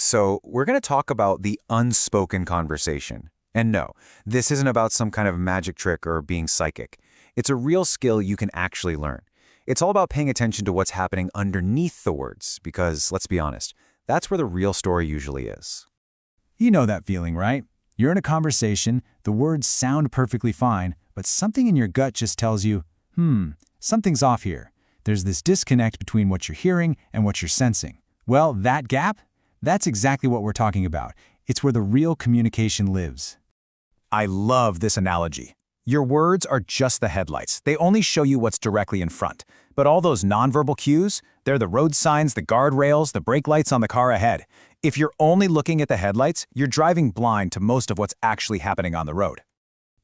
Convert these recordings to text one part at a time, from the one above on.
So we're going to talk about the unspoken conversation. And no, this isn't about some kind of magic trick or being psychic. It's a real skill you can actually learn. It's all about paying attention to what's happening underneath the words, because, let's be honest, that's where the real story usually is. You know that feeling, right? You're in a conversation, the words sound perfectly fine, but something in your gut just tells you, something's off here. There's this disconnect between what you're hearing and what you're sensing. Well, that gap? That's exactly what we're talking about. It's where the real communication lives. I love this analogy. Your words are just the headlights. They only show you what's directly in front. But all those nonverbal cues, they're the road signs, the guardrails, the brake lights on the car ahead. If you're only looking at the headlights, you're driving blind to most of what's actually happening on the road.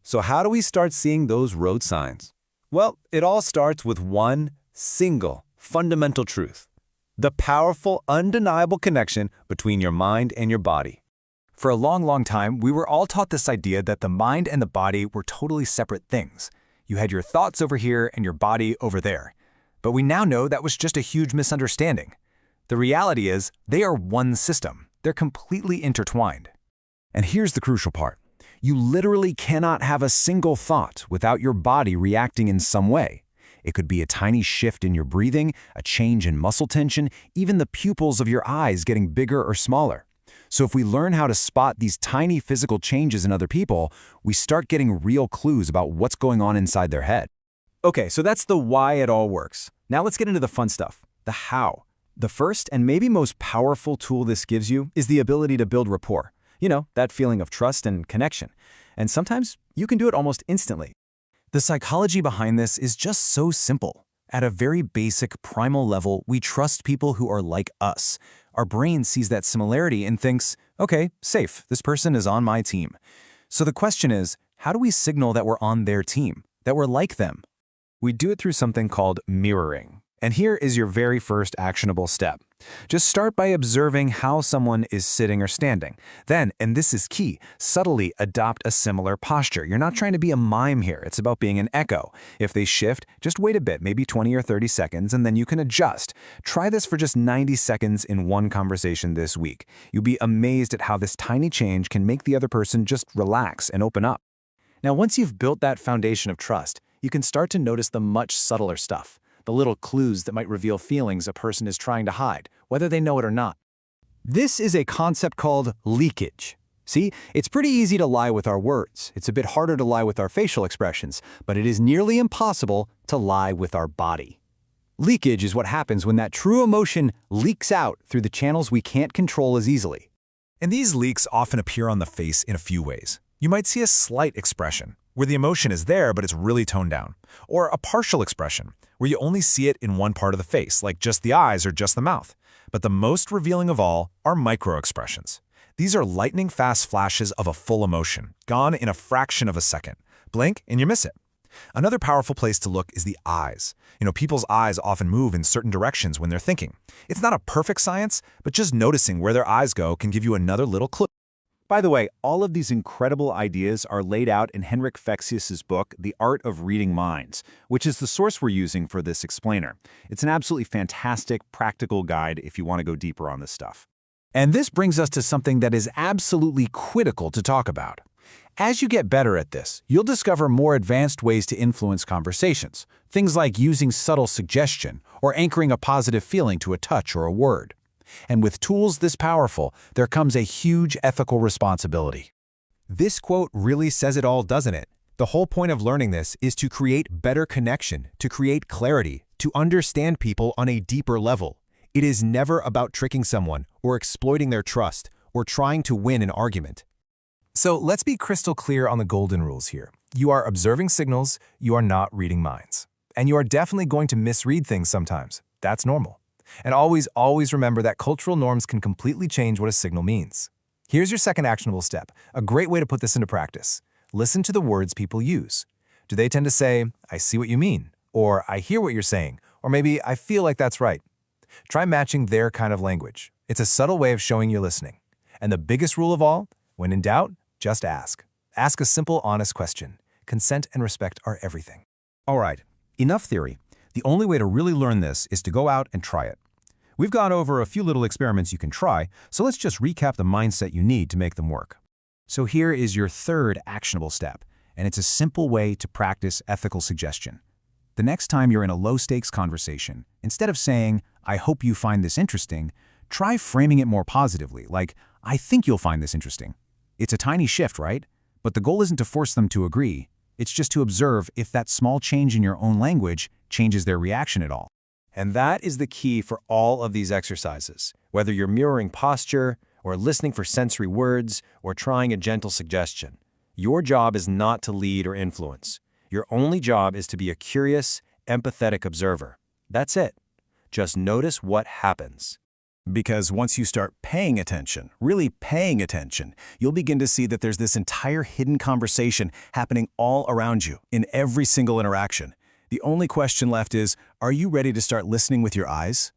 So how do we start seeing those road signs? Well, it all starts with one single fundamental truth: the powerful, undeniable connection between your mind and your body. For a long, long time, we were all taught this idea that the mind and the body were totally separate things. You had your thoughts over here and your body over there. But we now know that was just a huge misunderstanding. The reality is, they are one system. They're completely intertwined. And here's the crucial part. You literally cannot have a single thought without your body reacting in some way. It could be a tiny shift in your breathing, a change in muscle tension, even the pupils of your eyes getting bigger or smaller. So if we learn how to spot these tiny physical changes in other people, we start getting real clues about what's going on inside their head. Okay, so that's the why it all works. Now let's get into the fun stuff, the how. The first and maybe most powerful tool this gives you is the ability to build rapport. You know, that feeling of trust and connection. And sometimes you can do it almost instantly. The psychology behind this is just so simple. At a very basic, primal level, we trust people who are like us. Our brain sees that similarity and thinks, okay, safe, this person is on my team. So the question is, how do we signal that we're on their team, that we're like them? We do it through something called mirroring. And here is your very first actionable step. Just start by observing how someone is sitting or standing. Then, and this is key, subtly adopt a similar posture. You're not trying to be a mime here. It's about being an echo. If they shift, just wait a bit, maybe 20 or 30 seconds, and then you can adjust. Try this for just 90 seconds in one conversation this week. You'll be amazed at how this tiny change can make the other person just relax and open up. Now, once you've built that foundation of trust, you can start to notice the much subtler stuff. The little clues that might reveal feelings a person is trying to hide, whether they know it or not. This is a concept called leakage. See, it's pretty easy to lie with our words. It's a bit harder to lie with our facial expressions, but it is nearly impossible to lie with our body. Leakage is what happens when that true emotion leaks out through the channels we can't control as easily. And these leaks often appear on the face in a few ways. You might see a slight expression, where the emotion is there but it's really toned down, or a partial expression, where you only see it in one part of the face, like just the eyes or just the mouth. But the most revealing of all are microexpressions. These are lightning-fast flashes of a full emotion, gone in a fraction of a second. Blink and you miss it. Another powerful place to look is the eyes. People's eyes often move in certain directions when they're thinking. It's not a perfect science, but just noticing where their eyes go can give you another little clue. By the way, all of these incredible ideas are laid out in Henrik Fexeus' book, The Art of Reading Minds, which is the source we're using for this explainer. It's an absolutely fantastic, practical guide if you want to go deeper on this stuff. And this brings us to something that is absolutely critical to talk about. As you get better at this, you'll discover more advanced ways to influence conversations, things like using subtle suggestion or anchoring a positive feeling to a touch or a word. And with tools this powerful, there comes a huge ethical responsibility. This quote really says it all, doesn't it? The whole point of learning this is to create better connection, to create clarity, to understand people on a deeper level. It is never about tricking someone or exploiting their trust or trying to win an argument. So let's be crystal clear on the golden rules here. You are observing signals, you are not reading minds. And you are definitely going to misread things sometimes. That's normal. And always remember that cultural norms can completely change what a signal means. Here's your second actionable step, a great way to put this into practice. Listen to the words people use. Do they tend to say, "I see what you mean," or "I hear what you're saying," or maybe "I feel like that's right"? Try matching their kind of language. It's a subtle way of showing you're listening. And the biggest rule of all, when in doubt, just ask. Ask a simple, honest question. Consent and respect are everything. All right, enough theory. The only way to really learn this is to go out and try it. We've gone over a few little experiments you can try, so let's just recap the mindset you need to make them work. So here is your third actionable step, and it's a simple way to practice ethical suggestion. The next time you're in a low-stakes conversation, instead of saying, "I hope you find this interesting," try framing it more positively, like, "I think you'll find this interesting." It's a tiny shift, right? But the goal isn't to force them to agree. It's just to observe if that small change in your own language changes their reaction at all. And that is the key for all of these exercises, whether you're mirroring posture, or listening for sensory words, or trying a gentle suggestion. Your job is not to lead or influence. Your only job is to be a curious, empathetic observer. That's it. Just notice what happens. Because once you start paying attention, really paying attention, you'll begin to see that there's this entire hidden conversation happening all around you in every single interaction. The only question left is, are you ready to start listening with your eyes?